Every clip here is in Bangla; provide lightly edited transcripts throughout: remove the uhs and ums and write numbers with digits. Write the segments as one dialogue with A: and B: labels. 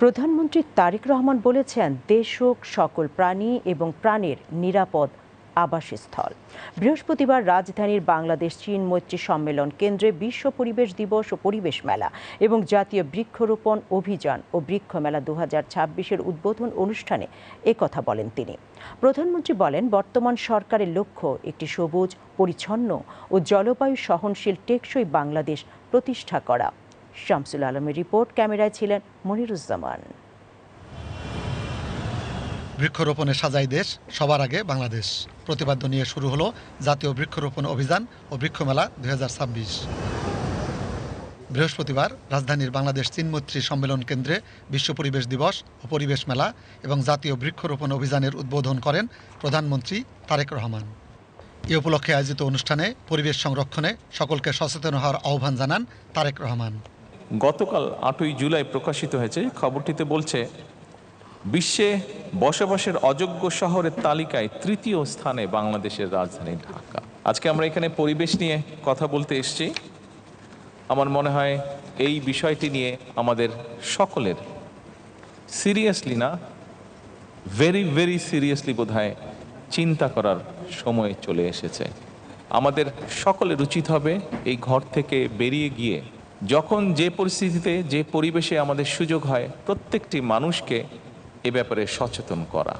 A: প্রধানমন্ত্রী তারেক রহমান বলেছেন, দেশ হোক সকল প্রাণী এবং প্রাণের নিরাপদ আবাসস্থল। বৃহস্পতিবার রাজধানীর বাংলাদেশ চীন মৈত্রী সম্মেলন কেন্দ্রে বিশ্ব পরিবেশ দিবস ও পরিবেশ মেলা এবং জাতীয় বৃক্ষরোপণ অভিযান ও বৃক্ষ মেলা 2026-এর উদ্বোধন অনুষ্ঠানে একথা বলেন তিনি। প্রধানমন্ত্রী বলেন, বর্তমান সরকারের লক্ষ্য একটি সবুজ, পরিচ্ছন্ন ও জলবায়ু সহনশীল টেকসই বাংলাদেশ প্রতিষ্ঠা করা। শামসুল আলমের রিপোর্ট, ক্যামেরায় ছিলেন মনিরুজ্জামান।
B: বৃক্ষরোপণে সাজাই দেশ, সবার আগে বাংলাদেশ প্রতিপাদ্য নিয়ে শুরু হলো জাতীয় বৃক্ষরোপণ অভিযান ও বৃক্ষমেলা 2026। বৃহস্পতিবার রাজধানীর বাংলাদেশ চীন মৈত্রী সম্মেলন কেন্দ্রে বিশ্ব পরিবেশ দিবস ও পরিবেশ মেলা এবং জাতীয় বৃক্ষরোপণ অভিযানের উদ্বোধন করেন প্রধানমন্ত্রী তারেক রহমান। এ উপলক্ষে আয়োজিত অনুষ্ঠানে পরিবেশ সংরক্ষণে সকলকে সচেতন হওয়ার আহ্বান জানান তারেক রহমান।
C: গতকাল 8ই জুলাই প্রকাশিত হয়েছে খবরটিতে বলছে, বিশ্বে বসবাসের অযোগ্য শহরের তালিকায় তৃতীয় স্থানে বাংলাদেশের রাজধানী ঢাকা। আজকে আমরা এখানে পরিবেশ নিয়ে কথা বলতে এসেছি। আমার মনে হয় এই বিষয়টি নিয়ে আমাদের সকলের সিরিয়াসলি না, ভেরি ভেরি সিরিয়াসলি বোধহয় চিন্তা করার সময় চলে এসেছে। আমাদের সকলের উচিত হবে এই ঘর থেকে বেরিয়ে গিয়ে যখন যে পরিস্থিতিতে যে পরিবেশে আমাদের সুযোগ হয় প্রত্যেকটি মানুষকে এ ব্যাপারে সচেতন করা।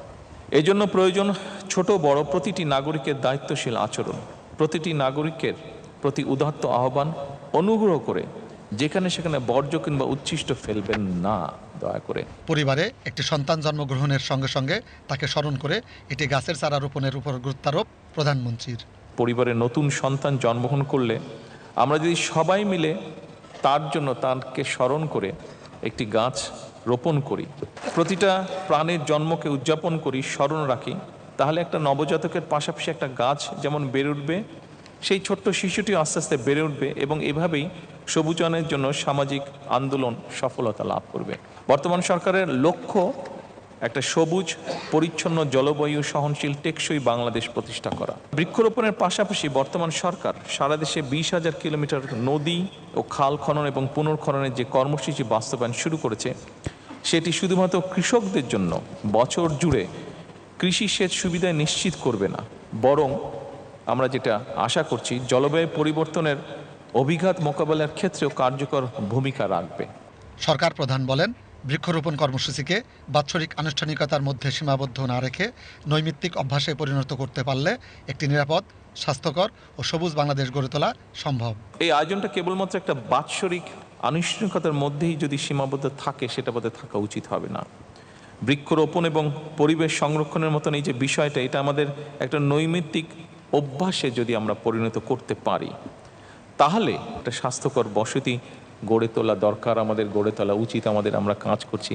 C: এজন্য প্রয়োজন ছোট বড় প্রতিটি নাগরিকের দায়িত্বশীল আচরণ, প্রতিটি নাগরিকের প্রতি উদাত্ত আহ্বান, অনুগ্রহ করে যেখানে সেখানে বর্জ্য কিংবা উচ্ছিষ্ট ফেলবেন না, দয়া করে।
B: পরিবারে একটি সন্তান জন্মগ্রহণের সঙ্গে সঙ্গে তাকে স্মরণ করে এটি গাছের চারা রোপণের উপর গুরুত্বারোপ প্রধানমন্ত্রীর।
C: পরিবারে নতুন সন্তান জন্মগ্রহণ করলে আমরা যদি সবাই মিলে তার জন্য তাকে স্মরণ করে একটি গাছ রোপণ করি, প্রতিটা প্রাণের জন্মকে উদযাপন করি, স্মরণ রাখি, তাহলে একটা নবজাতকের পাশাপাশি একটা গাছ যেমন বেড়ে উঠবে, সেই ছোট্ট শিশুটিও আস্তে আস্তে বেড়ে উঠবে এবং এভাবেই সবুজায়নের জন্য সামাজিক আন্দোলন সফলতা লাভ করবে। বর্তমান সরকারের লক্ষ্য একটা সবুজ, পরিচ্ছন্ন, জলবায়ু সহনশীল টেকসই বাংলাদেশ প্রতিষ্ঠা করা। বৃক্ষরোপণের পাশাপাশি বর্তমান সরকার সারা দেশে 20,000 কিলোমিটার নদী ও খাল খনন এবং পুনর্খননের যে কর্মসূচি বাস্তবায়ন শুরু করেছে, সেটি শুধুমাত্র কৃষকদের জন্য বছর জুড়ে কৃষি সেচ সুবিধা নিশ্চিত করবে না, বরং আমরা যেটা আশা করছি জলবায়ু পরিবর্তনের অভিঘাত মোকাবেলার ক্ষেত্রেও কার্যকর ভূমিকা রাখবে।
B: সরকার প্রধান বলেন, বৃক্ষরোপণ কর্মসূচিকে বাৎসরিক আনুষ্ঠানিকতার মধ্যে সীমাবদ্ধ না রেখে নৈমিত্তিক অভ্যাসে পরিণত করতে পারলে একটি নিরাপদ, স্বাস্থ্যকর ও সবুজ বাংলাদেশ গড়ে তোলা সম্ভব।
C: এই আয়োজনটা কেবলমাত্র একটা বাৎসরিক আনুষ্ঠানিকতার মধ্যেই যদি সীমাবদ্ধ থাকে, সেটা বোধহয় থাকা উচিত হবে না। বৃক্ষরোপণ এবং পরিবেশ সংরক্ষণের মতন এই যে বিষয়টা, এটা আমাদের একটা নৈমিত্তিক অভ্যাসে যদি আমরা পরিণত করতে পারি, তাহলে একটা স্বাস্থ্যকর বসতি গড়ে তোলা দরকার, আমাদের গড়ে তোলা উচিত, আমরা কাজ করছি।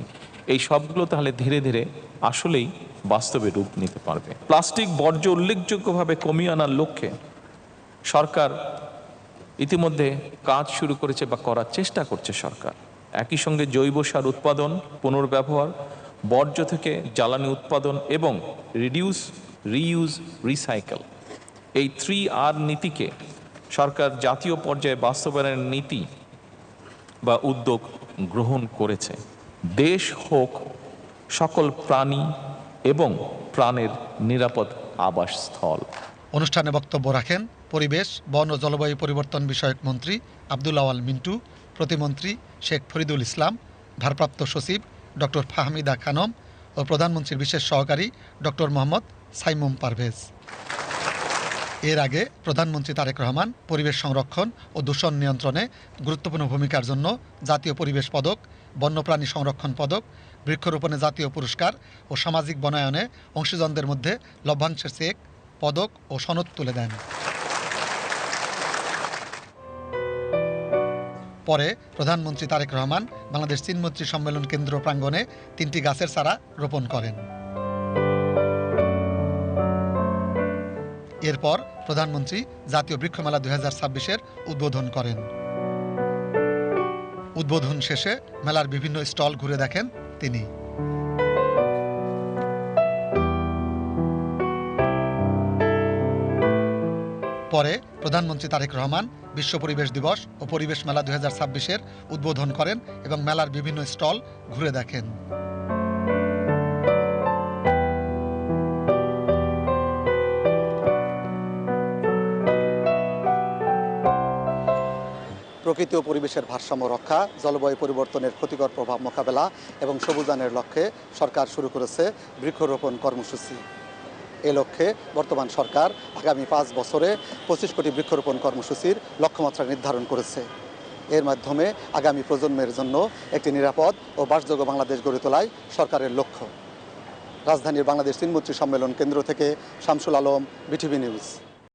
C: এই সবগুলো তাহলে ধীরে ধীরে আসলেই বাস্তবে রূপ নিতে পারবে। প্লাস্টিক বর্জ্য উল্লেখযোগ্যভাবে কমিয়ে আনার লক্ষ্যে সরকার ইতিমধ্যে কাজ শুরু করেছে বা করার চেষ্টা করছে সরকার। একই সঙ্গে জৈব সার উৎপাদন, পুনর্ব্যবহার, বর্জ্য থেকে জ্বালানি উৎপাদন এবং রিডিউস, রিইউজ, রিসাইকেল, এই 3R নীতিকে সরকার জাতীয় পর্যায়ে বাস্তবায়নের নীতি বা উদ্যোগ গ্রহণ করেছে। দেশ হোক সকল প্রাণী এবং প্রাণের নিরাপদ আবাসস্থল।
B: অনুষ্ঠানে বক্তব্য রাখেন পরিবেশ, বন ও জলবায়ু পরিবর্তন বিষয়ক মন্ত্রী আব্দুল আওয়াল মিন্টু, প্রতিমন্ত্রী শেখ ফরিদুল ইসলাম, ভারপ্রাপ্ত সচিব ডক্টর ফাহমিদা খানম ও প্রধানমন্ত্রীর বিশেষ সহকারী ডক্টর মোহাম্মদ সাইমুম পারভেজ। এর আগে প্রধানমন্ত্রী তারেক রহমান পরিবেশ সংরক্ষণ ও দূষণ নিয়ন্ত্রণে গুরুত্বপূর্ণ ভূমিকার জন্য জাতীয় পরিবেশ পদক, বন্যপ্রাণী সংরক্ষণ পদক, বৃক্ষরোপণে জাতীয় পুরস্কার ও সামাজিক বনায়নে অংশীজনদের মধ্যে লভ্যাংশের চেক, পদক ও সনদ তুলে দেন। পরে প্রধানমন্ত্রী তারেক রহমান বাংলাদেশ চীন মৈত্রী সম্মেলন কেন্দ্র প্রাঙ্গণে 3টি গাছের চারা রোপণ করেন। এরপর প্রধানমন্ত্রী জাতীয় বৃক্ষমেলা 2026-এর উদ্বোধন করেন। উদ্বোধন শেষে মেলার বিভিন্ন স্টল ঘুরে দেখেন তিনি। পরে প্রধানমন্ত্রী তারেক রহমান বিশ্ব পরিবেশ দিবস ও পরিবেশ মেলা 2026-এর উদ্বোধন করেন এবং মেলার বিভিন্ন স্টল ঘুরে দেখেন। প্রকৃতি ও পরিবেশের ভারসাম্য রক্ষা, জলবায়ু পরিবর্তনের ক্ষতিকর প্রভাব মোকাবেলা এবং সবুজায়নের লক্ষ্যে সরকার শুরু করেছে বৃক্ষরোপণ কর্মসূচি। এ লক্ষ্যে বর্তমান সরকার আগামী 5 বছরে 25 কোটি বৃক্ষরোপণ কর্মসূচির লক্ষ্যমাত্রা নির্ধারণ করেছে। এর মাধ্যমে আগামী প্রজন্মের জন্য একটি নিরাপদ ও বাসযোগ্য বাংলাদেশ গড়ে তোলাই সরকারের লক্ষ্য। রাজধানীর বাংলাদেশ চীন মৈত্রী সম্মেলন কেন্দ্র থেকে শামসুল আলম, বিটিভি নিউজ।